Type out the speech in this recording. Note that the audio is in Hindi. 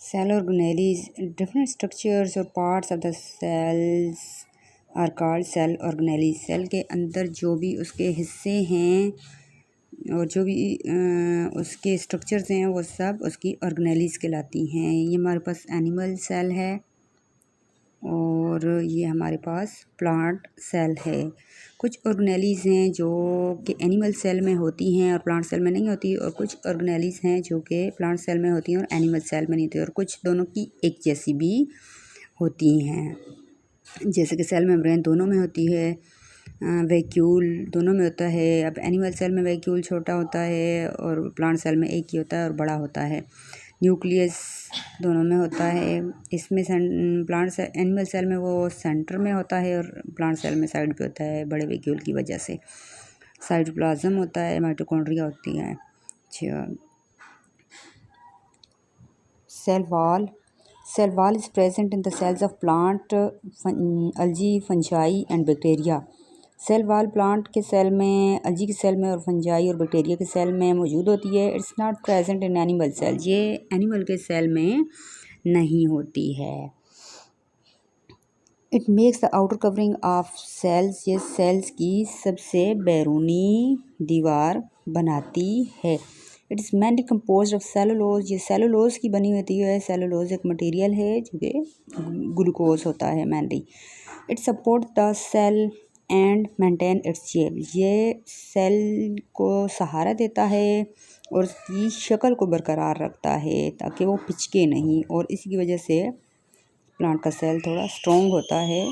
Cell organelles, different structures or parts of the cells are called cell organelles. Cell के अंदर जो भी उसके हिस्से हैं और जो भी उसके स्ट्रक्चर्स हैं वो सब उसकी ऑर्गेनेलीज कहलाती हैं। ये हमारे पास एनिमल सेल है और ये हमारे पास प्लांट सेल है। कुछ ऑर्गेनेलीज हैं जो कि एनिमल सेल में होती हैं और प्लांट सेल में नहीं होती, और कुछ ऑर्गेनेलीज हैं जो कि प्लांट सेल में होती हैं और एनिमल सेल में नहीं होती, और कुछ दोनों की एक जैसी भी होती हैं। जैसे कि सेल मेम्ब्रेन दोनों में होती है, वैक्यूल दोनों में होता है। अब एनिमल सेल में वैक्यूल छोटा होता है और प्लांट सेल में एक ही होता है और बड़ा होता है। न्यूक्लियस दोनों में होता है। इसमें एनिमल सेल में वो सेंटर में होता है और प्लांट सेल में साइड पे होता है बड़े वैक्यूल की वजह से। साइटोप्लाज्म होता है, माइटोकॉन्ड्रिया होती है। अच्छा, Cell wall is present in the cells of plant, algae, fungi and bacteria. Cell wall plant के सेल में, अलजी के सेल में और फंजाई और बैक्टीरिया के सेल में मौजूद होती है। It's not present in animal cell, ये एनिमल के सेल में नहीं होती है। It makes the outer covering of cells, ये सेल्स की सबसे बैरूनी दीवार बनाती है। It's mainly compose of cellulose, ये सेलुलोज की बनी होती है। सेलुलोज एक मटेरियल है जो कि ग्लूकोज होता है mainly. It support the cell and maintain its shape, ये सेल को सहारा देता है और उसकी शक्ल को बरकरार रखता है ताकि वो पिचके नहीं, और इसी की वजह से प्लांट का सेल थोड़ा स्ट्रॉन्ग होता है।